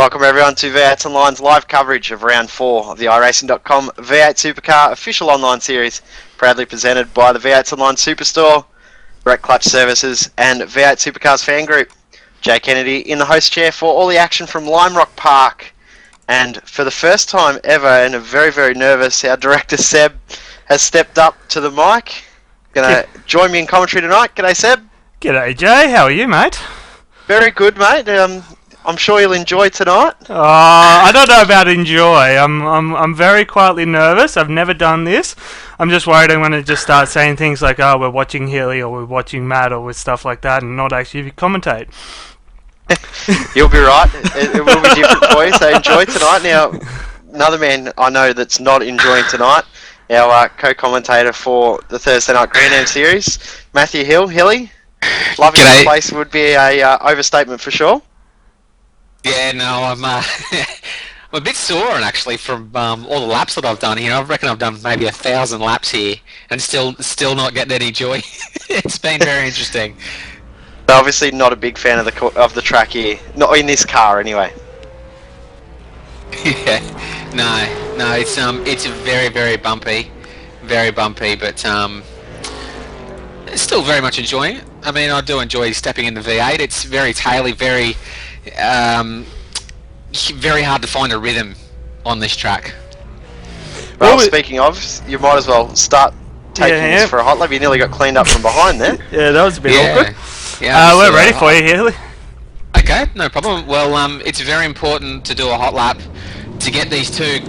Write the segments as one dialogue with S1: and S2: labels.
S1: Welcome everyone to v8sonline's live coverage of round 4 of the iRacing.com V8 Supercar official online series, proudly presented by the V8 Online Superstore, Direct Clutch Services and V8 Supercars fan group. Jay Kennedy in the host chair for all the action from Lime Rock Park. And for the first time ever, and very, very nervous, our director Seb has stepped up to the mic. Gonna join me in commentary tonight. G'day Seb.
S2: G'day Jay, how are you, mate?
S1: Very good, mate. I'm sure you'll enjoy tonight.
S2: I don't know about enjoy. I'm very quietly nervous. I've never done this. I'm just worried I'm going to just start saying things like, "Oh, we're watching Healy," or "We're watching Matt," or with stuff like that, and not actually commentate.
S1: You'll be right. It will be different for you. So enjoy tonight. Now, another man I know that's not enjoying tonight, our co-commentator for the Thursday Night Grand Am series, Matthew Hill. Hilly, loving the place would be a overstatement for sure.
S3: Yeah, no, I'm I'm a bit sore actually from all the laps that I've done here. I reckon I've done maybe 1,000 laps here and still not getting any joy. It's been very interesting.
S1: Obviously, not a big fan of the track here, not in this car anyway.
S3: Yeah, no, it's very bumpy, but still very much enjoying it. I mean, I do enjoy stepping in the V8. It's very taily, very hard to find a rhythm on this track.
S1: Well, speaking of, you might as well start taking this for a hot lap. You nearly got cleaned up from behind there.
S2: Yeah, that was a bit awkward.
S3: Yeah,
S2: we're ready for you, Healy.
S3: Okay, no problem. Well, it's very important to do a hot lap to get these two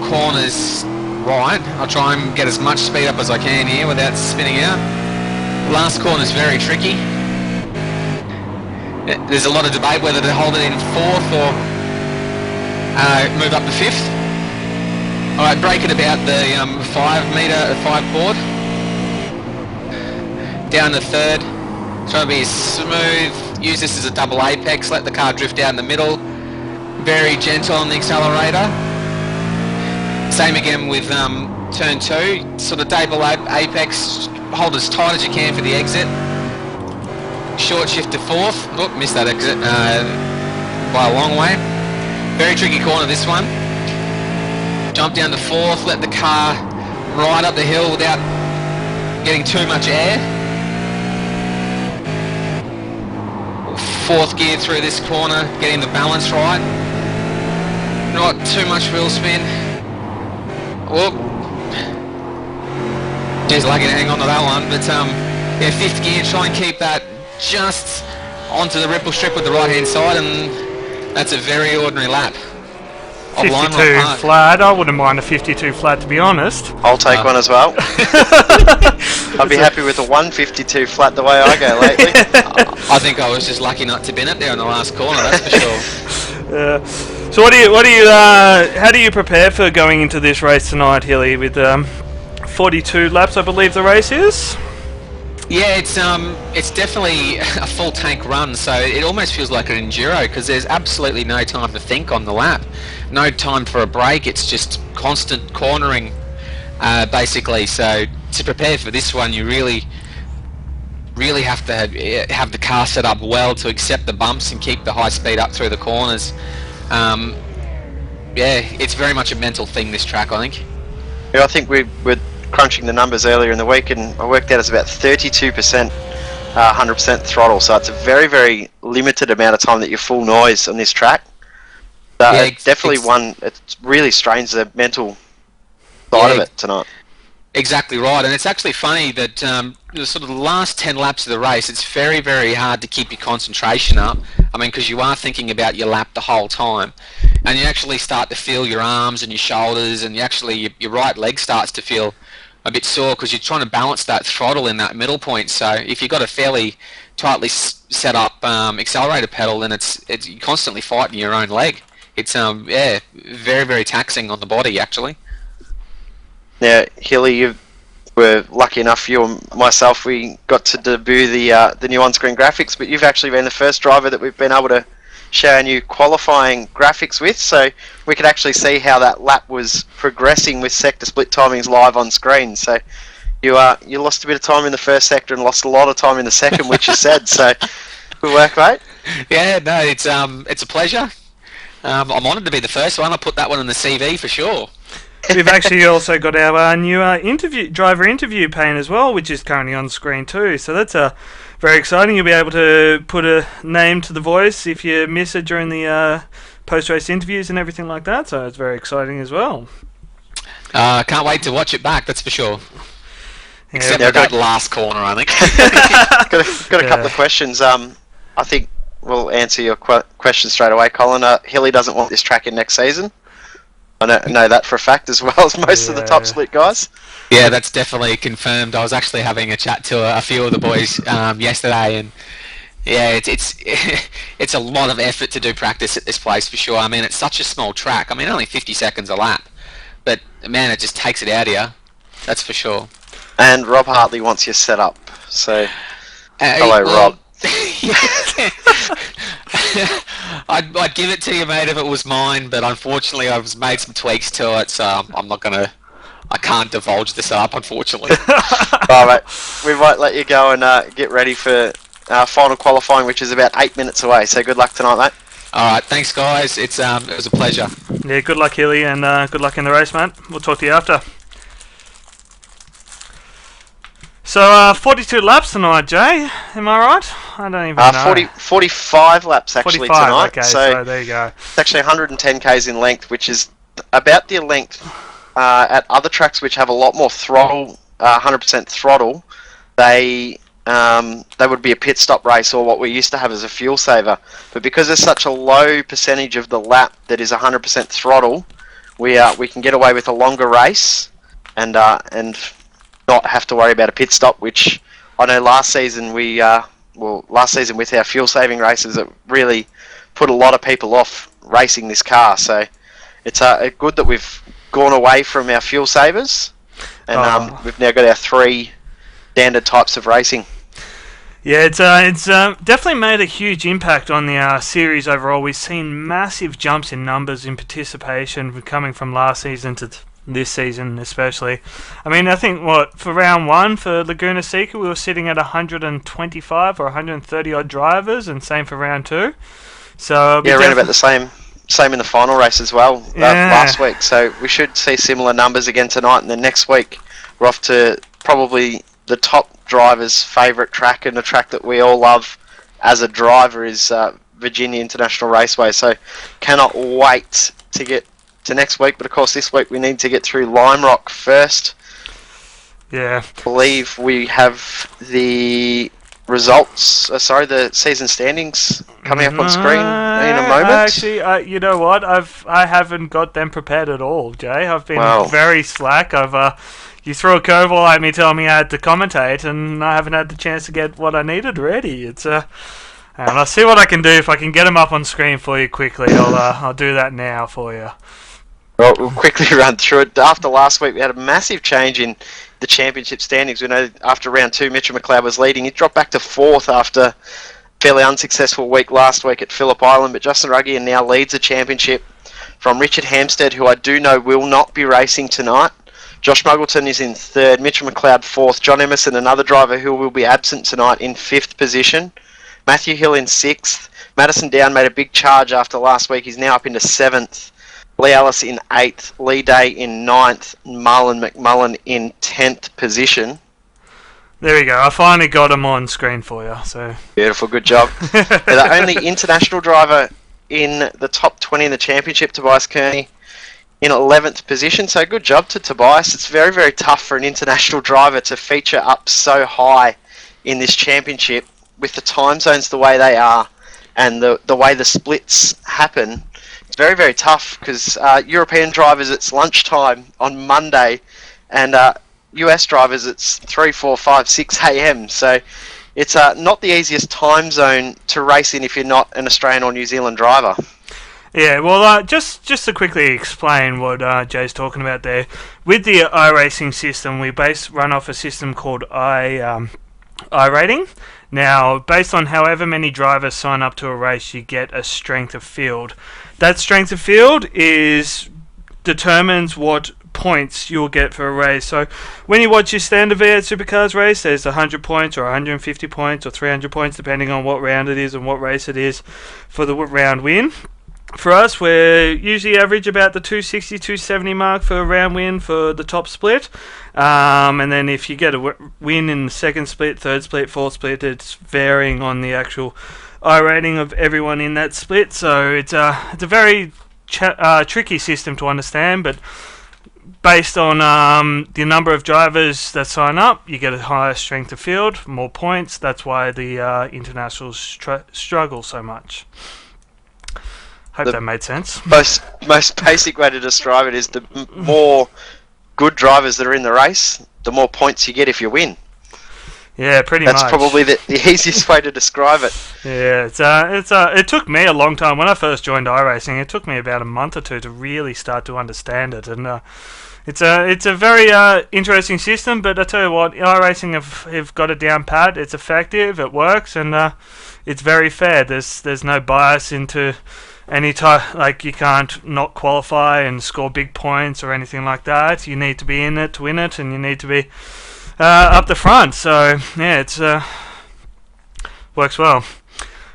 S3: corners right. I'll try and get as much speed up as I can here without spinning out. Last corner is very tricky. There's a lot of debate whether to hold it in 4th or move up to 5th. Alright, brake at about the 5 board. Down to 3rd. Try to be smooth. Use this as a double apex. Let the car drift down the middle. Very gentle on the accelerator. Same again with turn 2. Sort of double apex. Hold as tight as you can for the exit. Short shift to 4th. Oop, missed that exit by a long way. Very tricky corner this one. Jump down to 4th. Let the car ride up the hill without getting too much air. 4th gear through this corner, getting the balance right. Not too much wheel spin. Whoop. Just lucky to hang on to that one, but yeah, 5th gear, try and keep that just onto the ripple strip with the right hand side, and that's a very ordinary lap.
S2: 52 flat. I wouldn't mind a 52 flat, to be honest.
S1: I'll take one as well. I'd be happy with a 152 flat the way I go lately.
S3: I think I was just lucky not to bin it there in the last corner, that's for sure.
S2: So how do you prepare for going into this race tonight, Hilly, with 42 laps, I believe the race is?
S3: Yeah, it's definitely a full tank run, so it almost feels like an enduro because there's absolutely no time to think on the lap, no time for a break. It's just constant cornering, basically. So to prepare for this one, you really have to have the car set up well to accept the bumps and keep the high speed up through the corners. Yeah, it's very much a mental thing, this track, I think.
S1: Yeah, I think we're crunching the numbers earlier in the week, and I worked out it's about 32%, 100% throttle. So it's a very, very limited amount of time that you're full noise on this track. Definitely it really strains the mental side of it tonight.
S3: Exactly right, and it's actually funny that sort of the last 10 laps of the race, it's very, very hard to keep your concentration up. I mean, because you are thinking about your lap the whole time, and you actually start to feel your arms and your shoulders, and your right leg starts to feel a bit sore because you're trying to balance that throttle in that middle point. So if you've got a fairly tightly set up accelerator pedal, then it's you're constantly fighting your own leg. It's yeah, very, very taxing on the body actually.
S1: Now, Hilly, you were lucky enough, you and myself, we got to debut the new on-screen graphics, but you've actually been the first driver that we've been able to share our new qualifying graphics with, so we could actually see how that lap was progressing with sector split timings live on screen. So you lost a bit of time in the first sector and lost a lot of time in the second, which you said. So good work, mate.
S3: Yeah, no, it's a pleasure. I'm honoured to be the first one. I'll put that one in the CV for sure.
S2: We've actually also got our new driver interview pane as well, which is currently on screen too. So that's very exciting. You'll be able to put a name to the voice if you miss it during the post-race interviews and everything like that. So it's very exciting as well.
S3: Can't wait to watch it back, that's for sure.
S2: Yeah,
S3: Except for that last corner, I think.
S1: got a couple of questions. I think we'll answer your question straight away, Colin. Hilly doesn't want this track in next season. I know that for a fact, as well as most of the top split guys.
S3: Yeah, that's definitely confirmed. I was actually having a chat to a few of the boys yesterday, and yeah, it's a lot of effort to do practice at this place for sure. I mean, it's such a small track. I mean, only 50 seconds a lap, but man, it just takes it out of you. That's for sure.
S1: And Rob Hartley wants you set up. So, hello, Rob.
S3: I'd give it to you, mate, if it was mine, but unfortunately I've made some tweaks to it, so I can't divulge this up, unfortunately.
S1: Alright, we might let you go and get ready for final qualifying, which is about 8 minutes away, so good luck tonight, mate.
S3: Alright, thanks guys, it was a pleasure.
S2: Yeah, good luck, Hilly, and good luck in the race, mate. We'll talk to you after. So, 42 laps tonight, Jay. Am I right? I don't even know.
S1: 45 laps actually
S2: 45,
S1: tonight.
S2: Okay,
S1: so
S2: there you go.
S1: It's actually 110 k's in length, which is about the length at other tracks which have a lot more throttle, 100% throttle. They would be a pit stop race, or what we used to have as a fuel saver. But because there's such a low percentage of the lap that is 100% throttle, we can get away with a longer race and not have to worry about a pit stop, which I know last season with our fuel saving races, it really put a lot of people off racing this car. So it's good that we've gone away from our fuel savers, and we've now got our 3 standard types of racing.
S2: Yeah, it's definitely made a huge impact on the series overall. We've seen massive jumps in numbers in participation coming from last season to this season especially. I mean, I think for round 1 for Laguna Seca we were sitting at 125 or 130 odd drivers, and same for round 2. So
S1: yeah, around about the same in the final race as well last week. So we should see similar numbers again tonight, and then next week we're off to probably the top driver's favourite track, and the track that we all love as a driver is Virginia International Raceway. So cannot wait to get to next week, but of course this week we need to get through Lime Rock first.
S2: Yeah.
S1: I believe we have the results, the season standings coming up on screen in a moment.
S2: Actually, you know what? I haven't got them prepared at all, Jay. I've been very slack. You threw a curveball at me telling me I had to commentate, and I haven't had the chance to get what I needed ready. And I'll see what I can do. If I can get them up on screen for you quickly, I'll do that now for you.
S1: Well, we'll quickly run through it. After last week, we had a massive change in the championship standings. We know after round 2, Mitchell McLeod was leading. He dropped back to 4th after a fairly unsuccessful week last week at Phillip Island. But Justin Ruggian now leads the championship from Richard Hampstead, who I do know will not be racing tonight. Josh Muggleton is in 3rd, Mitchell McLeod 4th, John Emerson, another driver who will be absent tonight, in 5th position. Matthew Hill in 6th. Madison Down made a big charge after last week. He's now up into 7th. Lee Ellis in 8th. Lee Day in 9th. Marlon McMullen in 10th position.
S2: There we go. I finally got him on screen for you. So
S1: beautiful, good job. They're the only international driver in the top 20 in the championship, Tobias Kearney, in 11th position. So good job to Tobias. It's very, very tough for an international driver to feature up so high in this championship with the time zones the way they are and the way the splits happen. It's very, very tough because European drivers, it's lunchtime on Monday, and US drivers, it's 3, 4, 5, 6 a.m. So it's not the easiest time zone to race in if you're not an Australian or New Zealand driver.
S2: Yeah, well, just to quickly explain what Jay's talking about there, with the iRacing system, we run off a system called iRating. Now, based on however many drivers sign up to a race, you get a strength of field. That strength of field determines what points you'll get for a race. So when you watch your standard V8 Supercars race, there's 100 points or 150 points or 300 points, depending on what round it is and what race it is for the round win. For us, we're usually average about the 260, 270 mark for a round win for the top split. And then if you get a win in the second split, third split, fourth split, it's varying on the actual I rating of everyone in that split. So it's a very tricky system to understand, but based on the number of drivers that sign up, you get a higher strength of field, more points. That's why the internationals struggle so much. Hope that made sense.
S1: Most basic way to describe it is the more good drivers that are in the race, the more points you get if you win.
S2: Yeah, pretty much.
S1: That's probably the easiest way to describe it.
S2: Yeah, it took me a long time. When I first joined iRacing, it took me about a month or two to really start to understand it. And it's a very interesting system, but I tell you what, iRacing have got it down pat. It's effective, it works, and it's very fair. There's no bias into any type, like you can't not qualify and score big points or anything like that. You need to be in it to win it, and you need to be up the front. So yeah, it's works well.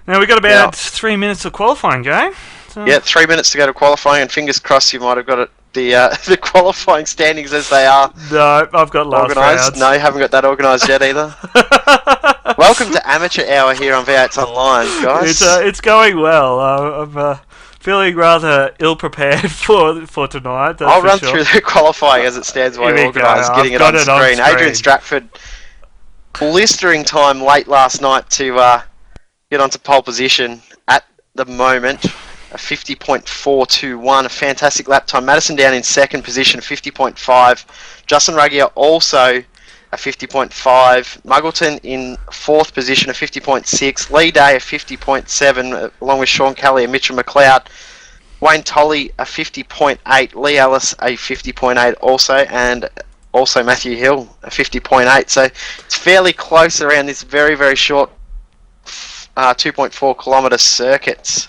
S2: Now we've got about 3 minutes of qualifying, Jay. So
S1: yeah, 3 minutes to go to qualifying, and fingers crossed you might have got it. The qualifying standings as they are.
S2: No, I've got last
S1: organised.
S2: rounds.
S1: No, you haven't got that organised yet either. Welcome to Amateur Hour here on v8sonline, guys.
S2: It's going well. I'm feeling rather ill-prepared for tonight.
S1: I'll run through the qualifying as it stands while you organise getting it on screen. Adrian Stratford, blistering time late last night to get onto pole position at the moment. A 50.421, a fantastic lap time. Madison down in second position, 50.5. Justin Ruggier also a 50.5. Muggleton in fourth position, a 50.6. Lee Day a 50.7, along with Sean Kelly and Mitchell McLeod. Wayne Tolley a 50.8. Lee Ellis a 50.8 also, and also Matthew Hill a 50.8. So it's fairly close around this very, very short 2.4 kilometre circuits.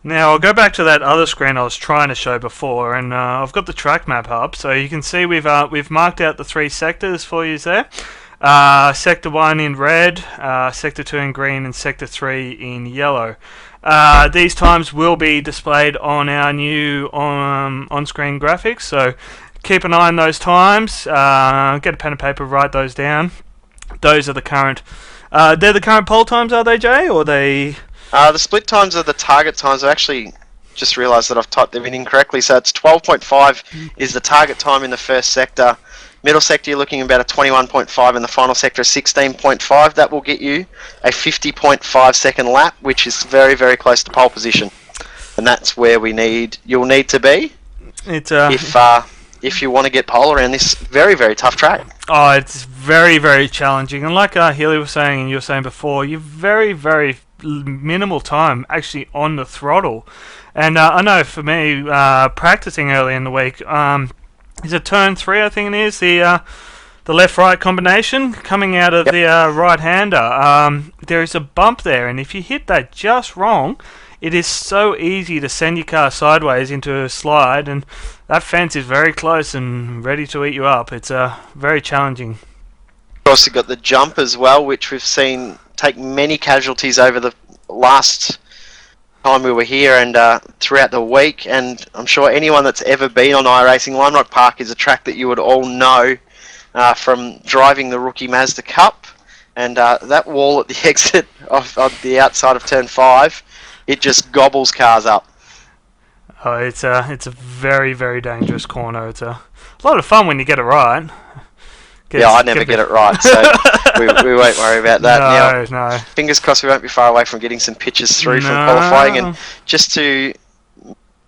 S2: Now I'll go back to that other screen I was trying to show before, and I've got the track map up, so you can see we've marked out the 3 sectors for you there. Sector 1 in red, Sector 2 in green, and Sector 3 in yellow. These times will be displayed on our new on-screen graphics, so keep an eye on those times. Get a pen and paper, write those down. Those are the current. They're the current poll times, are they, Jay? Or they?
S1: The split times are the target times. I've actually just realised that I've typed them in incorrectly. So it's 12.5 is the target time in the first sector. Middle sector, you're looking at about a 21.5, and the final sector, a 16.5. That will get you a 50.5 second lap, which is very, very close to pole position. And that's where you'll need to be if you want to get pole around this very, very tough track.
S2: Oh, it's very, very challenging. And like Healy was saying, and you were saying before, you're very, very minimal time actually on the throttle. And I know for me, practicing early in the week, is it turn 3, I think it is, the left-right combination coming out of the right-hander. There is a bump there, and if you hit that just wrong, it is so easy to send your car sideways into a slide, and that fence is very close and ready to eat you up. It's very challenging.
S1: We've also got the jump as well, which we've seen take many casualties over the last time we were here and throughout the week. And I'm sure anyone that's ever been on iRacing, Lime Rock Park is a track that you would all know from driving the Rookie Mazda Cup. And that wall at the exit of the outside of turn 5, it just gobbles cars up.
S2: Oh, it's a very, very dangerous corner. It's a lot of fun when you get it right.
S1: I never get it right, so we won't worry about that.
S2: No.
S1: Fingers crossed we won't be far away from getting some pictures through from qualifying. And just to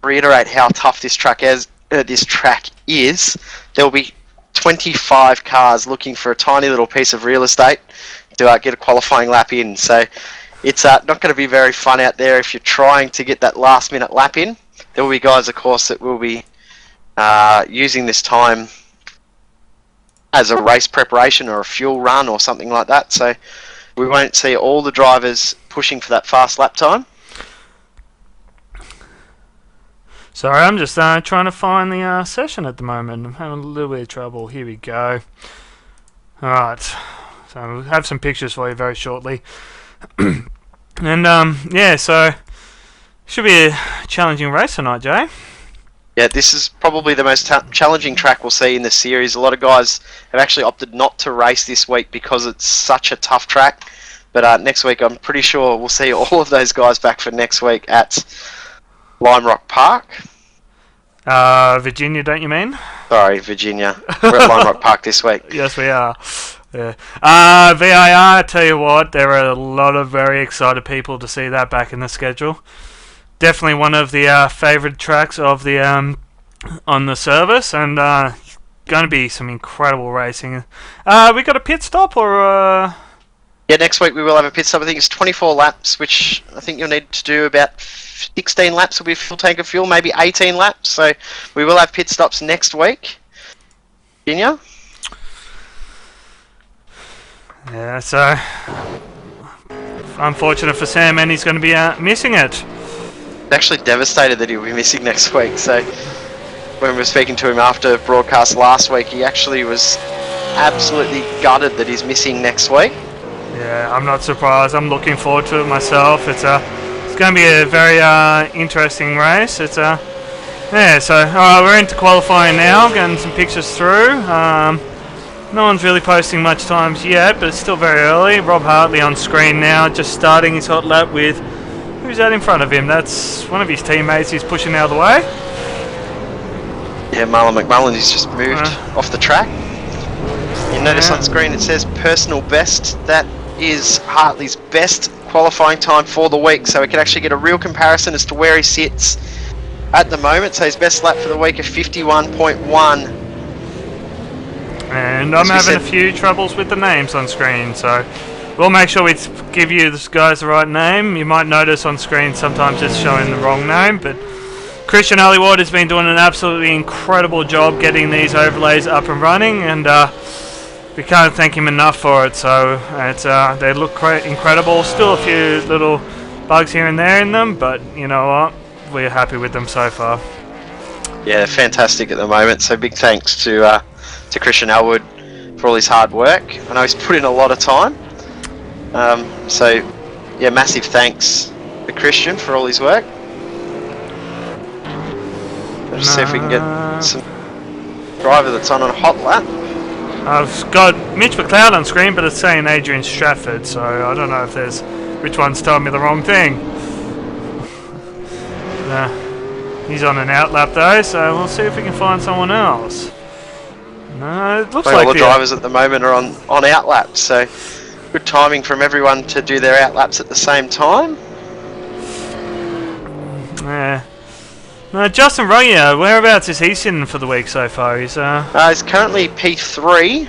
S1: reiterate how tough this track is, there will be 25 cars looking for a tiny little piece of real estate to get a qualifying lap in. So it's not going to be very fun out there if you're trying to get that last minute lap in. There will be guys, of course, that will be using this time as a race preparation or a fuel run or something like that. So we won't see all the drivers pushing for that fast lap time.
S2: Sorry, I'm just trying to find the session at the moment. I'm having a little bit of trouble. Here we go. Alright, so we'll have some pictures for you very shortly. And so Should be a challenging race tonight, Jay.
S1: Yeah, this is probably the most challenging track we'll see in the series. A lot of guys have actually opted not to race this week because it's such a tough track. But next week, I'm pretty sure we'll see all of those guys back for next week at Lime Rock Park.
S2: Virginia, don't you mean?
S1: Sorry, Virginia. We're at Lime Rock Park this week.
S2: Yes, we are. Yeah. VIR, I tell you what, there are a lot of very excited people to see that back in the schedule. Definitely one of the favourite tracks of the on the service, and going to be some incredible racing. We got a pit stop, or?
S1: Yeah, next week we will have a pit stop. I think it's 24 laps, which I think you'll need to do about 16 laps will be a full tank of fuel, maybe 18 laps. So we will have pit stops next week. Virginia?
S2: Yeah, so unfortunate for Sam, and he's going to be missing it.
S1: Actually devastated that he'll be missing next week. So when we were speaking to him after broadcast last week, he actually was absolutely gutted that he's missing next week.
S2: Yeah, I'm not surprised. I'm looking forward to it myself. It's going to be a very interesting race. Yeah. So we're into qualifying now, getting some pictures through. No one's really posting much times yet, but it's still very early. Rob Hartley on screen now, just starting his hot lap with. Who's that in front of him? That's one of his teammates. He's pushing out of the way.
S1: Yeah, Marlon McMullen has just moved off the track. You notice on screen it says personal best. That is Hartley's best qualifying time for the week, so we can actually get a real comparison as to where he sits at the moment. So his best lap for the week of 51.1.
S2: And I'm having a few troubles with the names on screen, so we'll make sure we give you this guys the right name. You might notice on screen sometimes it's showing the wrong name, but Christian Hollywood has been doing an absolutely incredible job getting these overlays up and running, and we can't thank him enough for it. So they look incredible. Still a few little bugs here and there in them, but you know what? We're happy with them so far.
S1: Yeah, fantastic at the moment. So big thanks to Christian Elwood for all his hard work. I know he's put in a lot of time. So yeah, massive thanks to Christian for all his work. Let's see if we can get some driver that's on a hot lap.
S2: I've got Mitch McLeod on screen, but it's saying Adrian Stratford, so I don't know if there's which one's telling me the wrong thing. He's on an out lap though, so we'll see if we can find someone else. No, it looks like
S1: all the drivers at the moment are on out laps, so good timing from everyone to do their out laps at the same time.
S2: Yeah. No, Justin Ruggier, whereabouts is he sitting for the week so far? He's
S1: currently P3.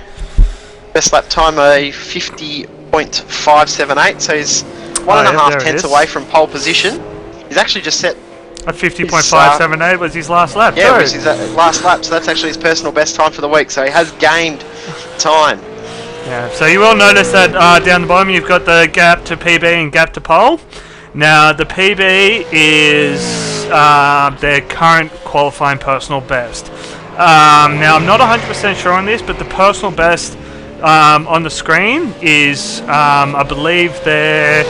S1: Best lap time a 50.578, so he's 1.5 tenths away from pole position. He's actually just set
S2: at 50.578 was his last lap.
S1: Yeah, it was his last lap, so that's actually his personal best time for the week, so he has gained time.
S2: Yeah, so you will notice that down the bottom you've got the gap to PB and gap to pole. Now the PB is their current qualifying personal best. Now I'm not 100% sure on this, but the personal best on the screen is I believe their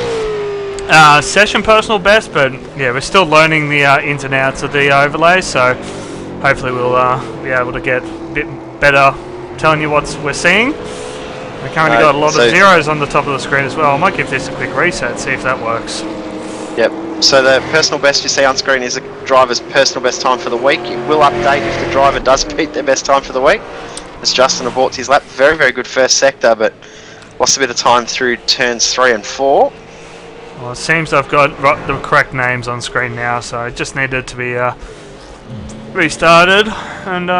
S2: session personal best, but yeah, we're still learning the ins and outs of the overlay, so hopefully we'll be able to get a bit better telling you what we're seeing. We currently got a lot of zeros on the top of the screen as well. I might give this a quick reset, see if that works.
S1: Yep, so the personal best you see on screen is the driver's personal best time for the week. It will update if the driver does beat their best time for the week, as Justin aborts his lap. Very, very good first sector, but lost a bit of time through turns 3 and 4.
S2: Well, it seems I've got the correct names on screen now, so it just needed to be restarted. And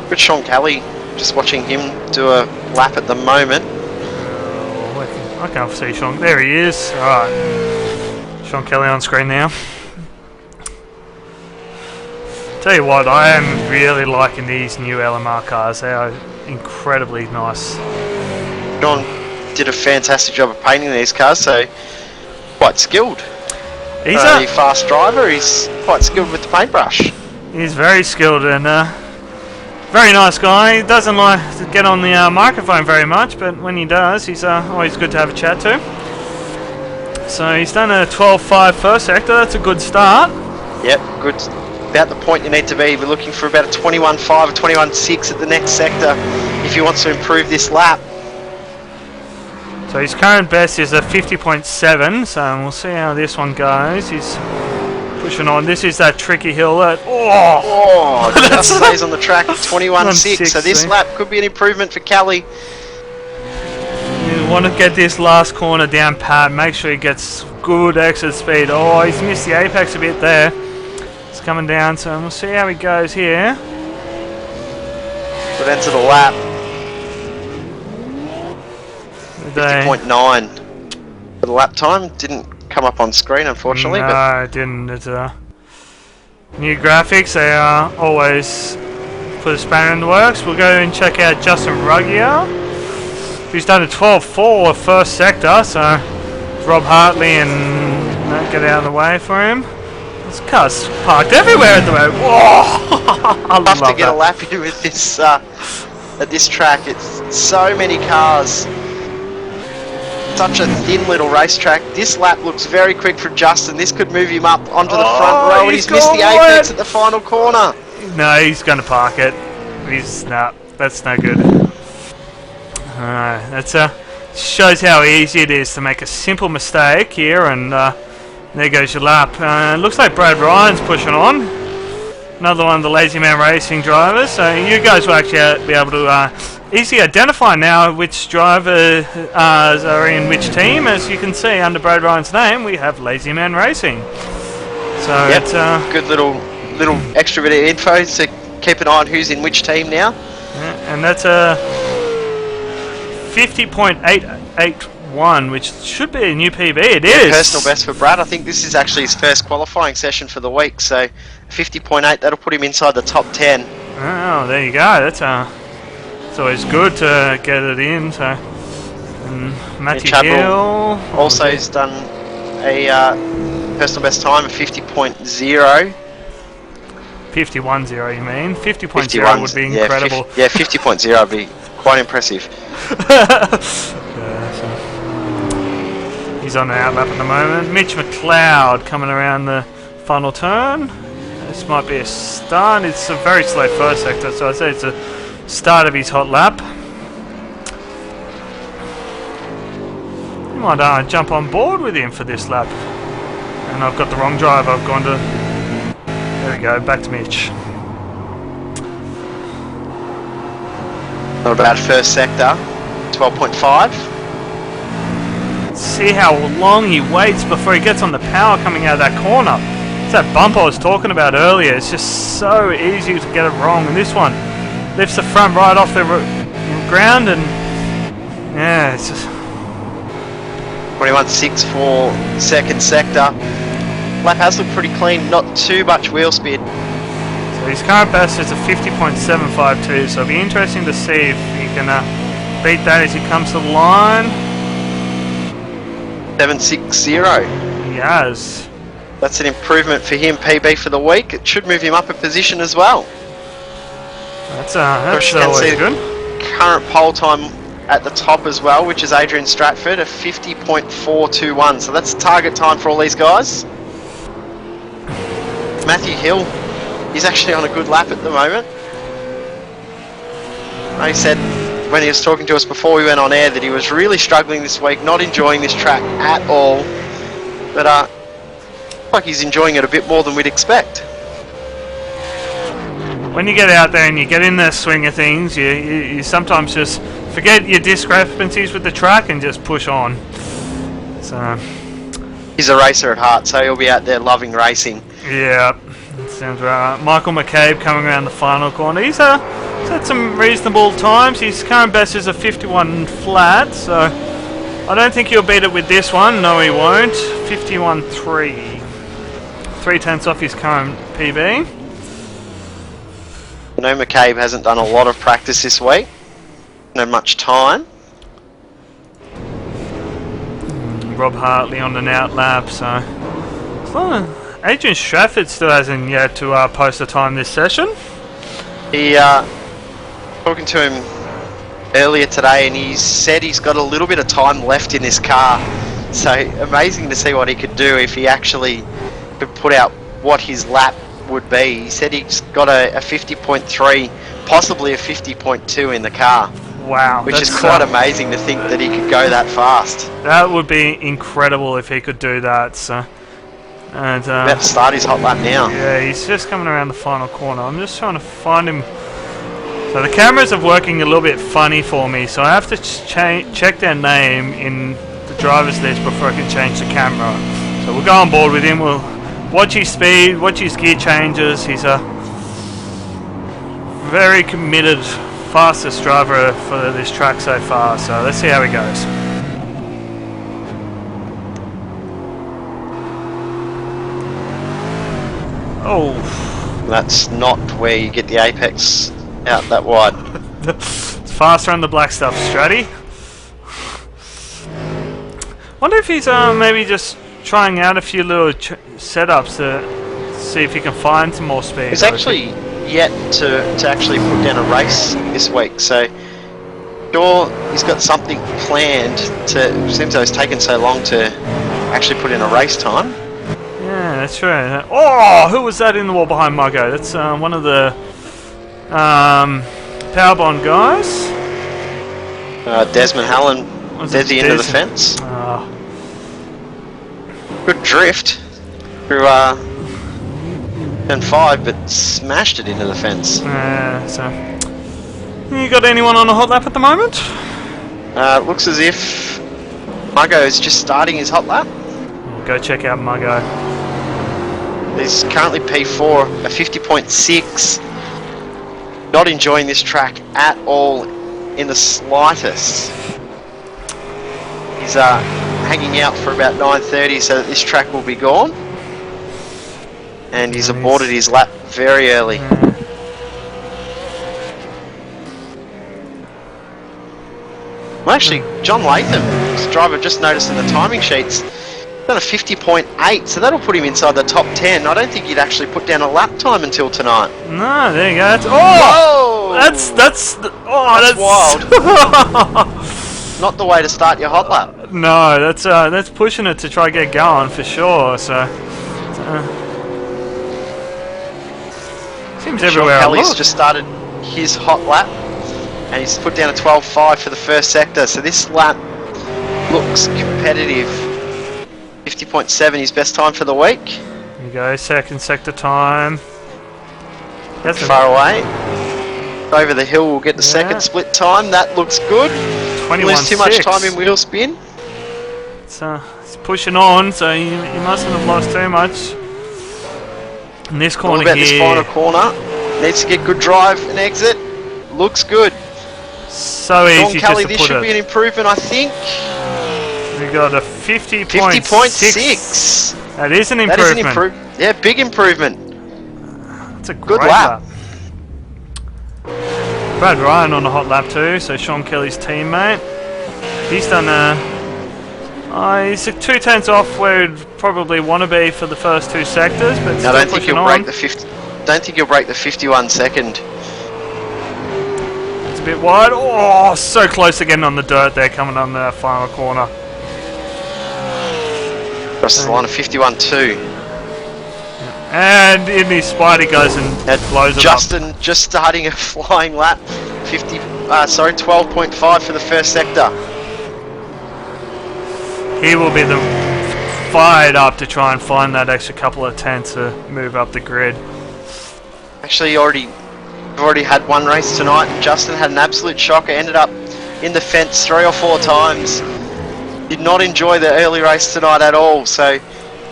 S1: With Sean Kelly, just watching him do a lap at the moment.
S2: I can't see Sean. There he is. Alright. Sean Kelly on screen now. Tell you what, I am really liking these new LMR cars. They are incredibly nice.
S1: Sean did a fantastic job of painting these cars, so quite skilled.
S2: He's
S1: a fast driver. He's quite skilled with the paintbrush.
S2: He's very skilled and very nice guy. He doesn't like to get on the microphone very much, but when he does, he's always good to have a chat to. So he's done a 12.5 first sector. That's a good start.
S1: Yep, good. About the point you need to be. We're looking for about a 21.5 or 21.6 at the next sector if he wants to improve this lap.
S2: So his current best is a 50.7. So we'll see how this one goes. He's pushing on. This is that tricky hill that...
S1: Oh, just stays on the track at 21.6. So this lap could be an improvement for Kelly.
S2: You want to get this last corner down pat. Make sure he gets good exit speed. Oh, he's missed the apex a bit there. It's coming down, so we'll see how he goes here.
S1: Good end to the lap. 50.9 for the lap time. Didn't come up on screen, unfortunately.
S2: No,
S1: but
S2: it didn't. It's new graphics. They always put a spanner in the works. We'll go and check out Justin Ruggier. He's done a 12.4 first sector, so Rob Hartley and get out of the way for him. This car's parked everywhere at the moment. Whoa! I
S1: tough
S2: love
S1: to get
S2: that.
S1: a lap in with this at this track. It's so many cars. Such a thin little racetrack. This lap looks very quick for Justin. This could move him up onto the front row, and he's missed the apex at the final corner.
S2: No, he's going to park it. That's no good. That's shows how easy it is to make a simple mistake here, and there goes your lap. Looks like Brad Ryan's pushing on. Another one of the Lazy Man Racing drivers. So you guys will actually be able to easily identify now which drivers are in which team. As you can see under Brad Ryan's name, we have Lazy Man Racing. So
S1: yep,
S2: it's
S1: good little extra bit of info to keep an eye on who's in which team now.
S2: Yeah, and that's a 50.881, which should be a new PB. It is.
S1: Personal best for Brad. I think this is actually his first qualifying session for the week, so 50.8, that'll put him inside the top 10.
S2: Oh, there you go. That's it's always good to get it in. So, Matthew Hill
S1: also has done a personal best time of 50.0.
S2: 51.0, you mean? 50.0 would be incredible.
S1: 50.0 would be quite impressive.
S2: He's on the outlap at the moment. Mitch McLeod coming around the final turn. This might be a start. It's a very slow first sector, so I'd say it's a start of his hot lap. You might jump on board with him for this lap. And I've got the wrong driver. I've gone to... There we go, back to Mitch.
S1: Not a bad first sector. 12.5.
S2: See how long he waits before he gets on the power coming out of that corner. It's that bump I was talking about earlier. It's just so easy to get it wrong. And this one lifts the front right off the ground, and yeah, it's just
S1: 21.6 for second sector. Lap has looked pretty clean, not too much wheel spin.
S2: So his current best is a 50.752, so it'll be interesting to see if he can beat that as he comes to the line.
S1: 7.60.
S2: He has.
S1: That's an improvement for him, PB for the week. It should move him up a position as well.
S2: That's always good.
S1: Current pole time at the top as well, which is Adrian Stratford, a 50.421. So that's target time for all these guys. Matthew Hill, he's actually on a good lap at the moment. He said when he was talking to us before we went on air that he was really struggling this week, not enjoying this track at all. But like he's enjoying it a bit more than we'd expect.
S2: When you get out there and you get in the swing of things, you sometimes just forget your discrepancies with the track and just push on. So
S1: he's a racer at heart, so he'll be out there loving racing.
S2: Yeah, sounds right. Michael McCabe coming around the final corner. He's had some reasonable times. His current best is a 51 flat, so I don't think he'll beat it with this one. No, he won't. 51.3. 3/10 off his current PB.
S1: I know McCabe hasn't done a lot of practice this week. No much time.
S2: Rob Hartley on an out lap, so Adrian Stratford still hasn't yet to post a time this session.
S1: He talking to him earlier today, and he said he's got a little bit of time left in this car. So amazing to see what he could do if he actually could put out what his lap would be. He said he's got a 50.3, possibly a 50.2 in the car.
S2: Wow.
S1: Which is quite amazing to think that he could go that fast.
S2: That would be incredible if he could do that. So, and
S1: about to start his hot lap now.
S2: Yeah, he's just coming around the final corner. I'm just trying to find him. So the cameras are working a little bit funny for me, so I have to check their name in the driver's list before I can change the camera. So we'll go on board with him. We'll watch his speed, watch his gear changes. He's a very committed, fastest driver for this track so far. So let's see how he goes. Oh,
S3: That's not where you get the apex out that wide.
S2: it's faster on the black stuff, Stratty. Wonder if he's maybe just trying out a few little setups to see if he can find some more speed.
S3: He's actually yet to actually put down a race this week, so sure he's got something planned. Seems though it's taken so long to actually put in a race time.
S2: Yeah, that's true. Oh, who was that in the wall behind Muggo? That's one of the Powerbond guys.
S3: Desmond Hallen, Desi into the fence. Good drift through turn 5, but smashed it into the fence.
S2: So, you got anyone on a hot lap at the moment?
S3: It looks as if Muggo is just starting his hot lap.
S2: Go check out Muggo.
S3: He's currently P4, a 50.6. Not enjoying this track at all in the slightest. He's hanging out for about 9:30 so that this track will be gone. And he's aborted his lap very early. Well, actually, John Latham, this driver, just noticed in the timing sheets, done a 50.8, so that'll put him inside the top 10. I don't think he'd actually put down a lap time until tonight.
S2: No, there you go. That's, that's
S3: wild. Not the way to start your hot lap.
S2: No, that's pushing it to try get going for sure. So seems everywhere.
S3: Kelly's just started his hot lap, and he's put down a 12.5 for the first sector. So this lap looks competitive. 50.7, his best time for the week.
S2: Here you go, second sector time.
S3: That's far away. Over the hill, we'll get the second split time. That looks good.
S2: 21.6.
S3: Lose too much time in wheel spin.
S2: It's pushing on, so he mustn't have lost too much. In this corner
S3: All about
S2: here.
S3: This final corner. Needs to get good drive and exit. Looks good.
S2: So easy
S3: Kelly,
S2: just to
S3: this
S2: put
S3: should be an improvement, I think.
S2: We got a 50.6.
S3: 50.6.
S2: That is an improvement.
S3: Yeah, big improvement.
S2: That's a
S3: good
S2: great
S3: lap.
S2: Brad Ryan on the hot lap too, so Sean Kelly's teammate. He's done he's 2/10 off where he'd probably want to be for the first two sectors, but
S3: I don't think he'll break the 50. Don't think he'll break the 51 second.
S2: It's a bit wide. Oh, so close again on the dirt there, coming on the final corner.
S3: Across the line of 51.2.
S2: And in his spidey goes and blows it up.
S3: Justin just starting a flying lap. 12.5 for the first sector.
S2: He will be fired up to try and find that extra couple of tenths to move up the grid.
S3: Actually, already had one race tonight. Justin had an absolute shocker. Ended up in the fence 3 or 4 times. Did not enjoy the early race tonight at all. So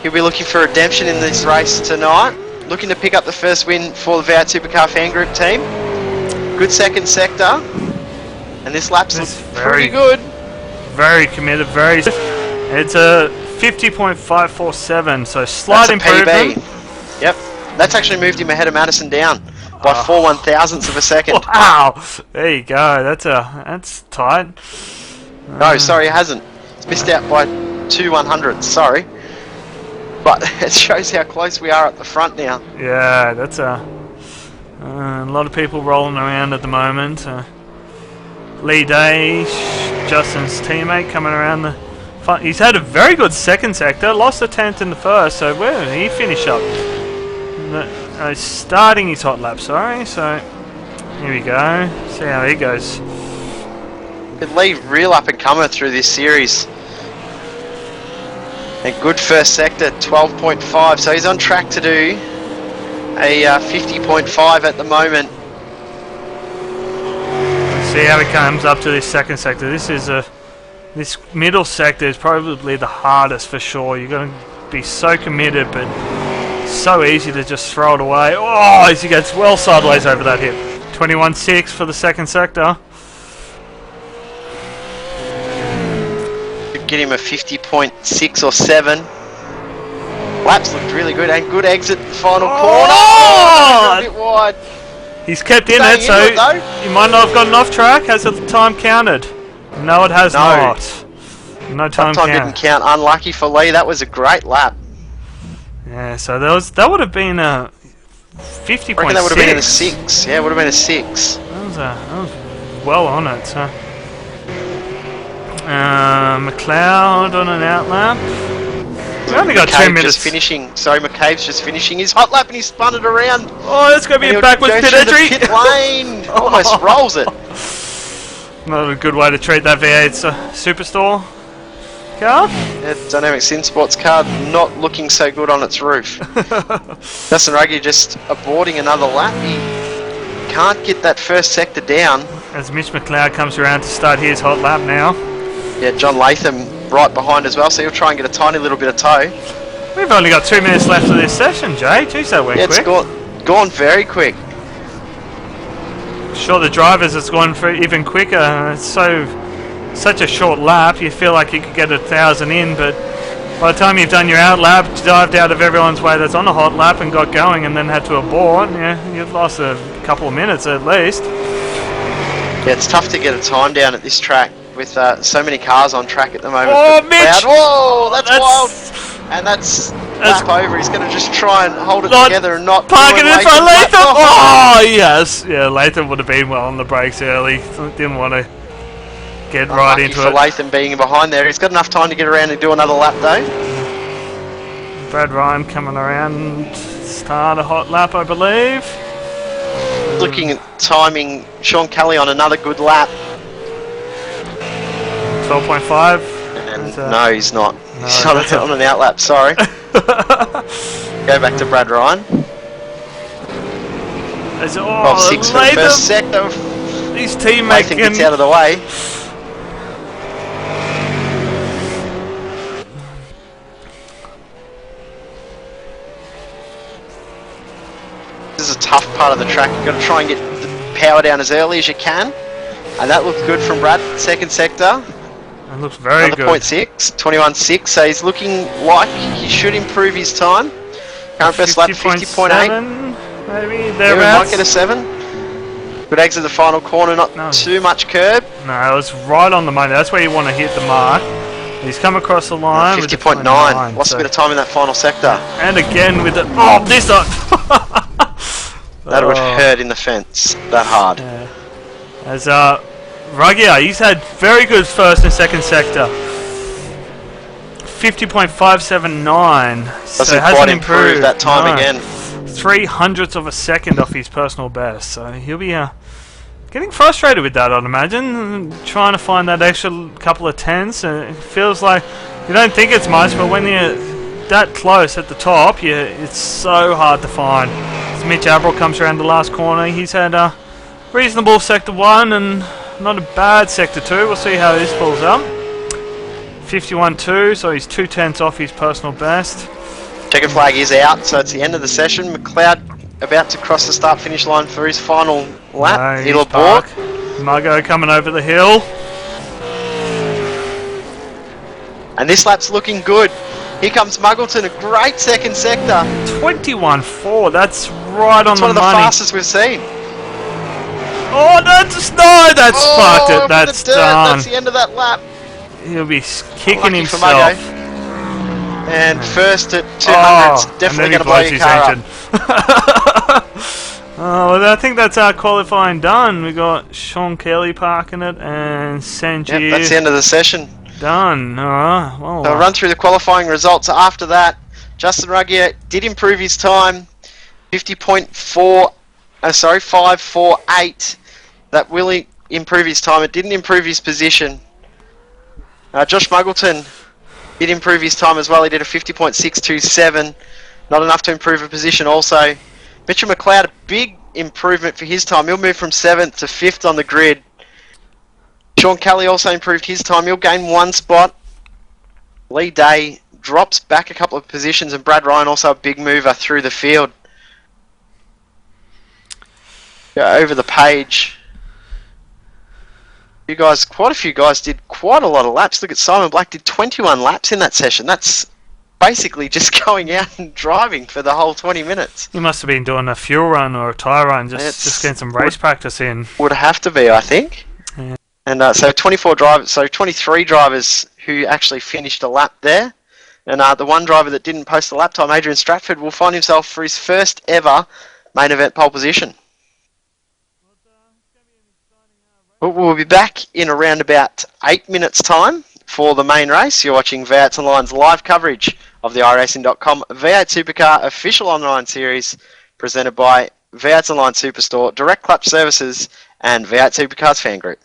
S3: he'll be looking for redemption in this race tonight. Looking to pick up the first win for the V8 Supercar Fan Group team. Good second sector. And this lap's pretty good.
S2: Very committed, It's a 50.547, so slight improvement.
S3: PB. Yep. That's actually moved him ahead of Madison down by 4 1/1000ths of a second.
S2: Wow. There you go. That's tight.
S3: No, sorry, it hasn't. It's missed out by 2 100ths, sorry. But it shows how close we are at the front now.
S2: Yeah, that's a lot of people rolling around at the moment. Lee Day, Justin's teammate, coming around the He's had a very good second sector, lost a 10th in the first, so where did he finish up? Starting his hot lap, sorry, so here we go, see how he goes.
S1: Could leave real up and comer through this series. A good first sector, 12.5, so he's on track to do a 50.5 at the moment.
S2: Let's see how he comes up to this second sector. This middle sector is probably the hardest for sure. You're going to be so committed, but so easy to just throw it away. Oh, as he gets well sideways over that hip. 21.6 for the second sector.
S1: Could get him a 50.6 or 7. Laps looked really good, and good exit final corner. Oh, a bit wide.
S2: He's kept in it, so he might not have gotten off track. Has the time counted? No, it has not. No time
S1: didn't count. Unlucky for Lee. That was a great lap.
S2: Yeah, so that would have been a 50.6.
S1: I reckon that would have been a 6. Yeah, it would have been a 6.
S2: That was well on it. So McLeod on an out lap. We only got 2 minutes.
S1: Just finishing. Sorry, McCabe's just finishing his hot lap and he spun it around.
S2: Oh, that's going to be a backwards pit entry.
S1: Pit lane. Almost rolls it.
S2: Not a good way to treat that V8 Superstore car.
S1: Yeah, Dynamic Sin Sports car not looking so good on its roof. Dustin Ruggie just aborting another lap. He can't get that first sector down.
S2: As Mitch McLeod comes around to start his hot lap now.
S1: Yeah, John Latham right behind as well, so he'll try and get a tiny little bit of tow.
S2: We've only got 2 minutes left of this session, Jay. Jeez, that went quick.
S1: It's gone very quick.
S2: Sure, the drivers it's gone for even quicker. It's such a short lap. You feel like you could get 1,000 in, but by the time you've done your out lap, dived out of everyone's way that's on a hot lap and got going, and then had to abort, yeah, you've lost a couple of minutes at least.
S1: Yeah, it's tough to get a time down at this track with so many cars on track at the moment.
S2: Oh, Mitch!
S1: Whoa, that's wild! And that's lap over. He's going to just try and hold it together and not
S2: park it in front of Latham. Oh, yes. Yeah, Latham would have been well on the brakes early. Didn't want to get right into
S1: for
S2: it.
S1: Latham being behind there. He's got enough time to get around and do another lap though.
S2: Brad Ryan coming around, start a hot lap, I believe.
S1: Looking at timing, Sean Kelly on another good lap.
S2: 12.5.
S1: And no, he's not. No, he's not on an out lap, sorry. Go back to Brad Ryan. 12.6 for the first sector.
S2: His teammate
S1: gets out of the way. This is a tough part of the track. You've got to try and get the power down as early as you can. And that looked good from Brad, second sector.
S2: It looks very good.
S1: 6, 21.6, so he's looking like he should improve his time. Current best lap 50.8.
S2: Maybe
S1: there we might get a 7. Good exit the final corner, not too much curb.
S2: No, it was right on the money. That's where you want to hit the mark. He's come across the line.
S1: 50.9. Lost a bit of time in that final sector.
S2: And again with it. Oh, this time.
S1: That would hurt in the fence. That hard.
S2: Yeah. As Ruggier, he's had very good first and second sector. 50.579.
S1: Doesn't quite improve that time again.
S2: 0.03 of a second off his personal best. So he'll be getting frustrated with that, I'd imagine. Trying to find that extra couple of tenths. It feels like you don't think it's much, but when you're that close at the top, it's so hard to find. As Mitch Averill comes around the last corner, he's had a reasonable sector 1 and not a bad sector 2. We'll see how this pulls up. 51.2, so he's 0.2 off his personal best.
S1: Checkered flag is out, so it's the end of the session. McLeod about to cross the start-finish line for his final lap. He'll abort.
S2: Muggo coming over the hill.
S1: And this lap's looking good. Here comes Muggleton, a great second sector.
S2: 21.4, that's right on the money.
S1: It's one of the fastest we've seen.
S2: Oh, that's sparked it. That's done.
S1: That's the end of that lap.
S2: He'll be kicking himself.
S1: And first at 200, definitely going to blow your car up.
S2: Well, I think that's our qualifying done. We got Sean Kelly parking it and Sanjeev.
S1: Yep, that's the end of the session.
S2: Done. Alright, well.
S1: So I'll run through the qualifying results after that. Justin Ruggier did improve his time, 548. That will improve his time. It didn't improve his position. Josh Muggleton did improve his time as well. He did a 50.627. Not enough to improve a position also. Mitchell McLeod, a big improvement for his time. He'll move from 7th to 5th on the grid. Sean Kelly also improved his time. He'll gain 1 spot. Lee Day drops back a couple of positions, and Brad Ryan also a big mover through the field. Go over the page. You guys, quite a few guys did quite a lot of laps. Look at Simon Black did 21 laps in that session. That's basically just going out and driving for the whole 20 minutes.
S2: You must have been doing a fuel run or a tyre run, just getting some race practice in.
S1: Would have to be, I think.
S2: Yeah.
S1: And so 23 drivers who actually finished a lap there. And the one driver that didn't post a lap time, Adrian Stratford, will find himself for his first ever main event pole position. We'll be back in around about 8 minutes time for the main race. You're watching v8sonline's live coverage of the iRacing.com V8 Supercar official online series presented by V8 Online Superstore, Direct Clutch Services and V8 Supercars Fan Group.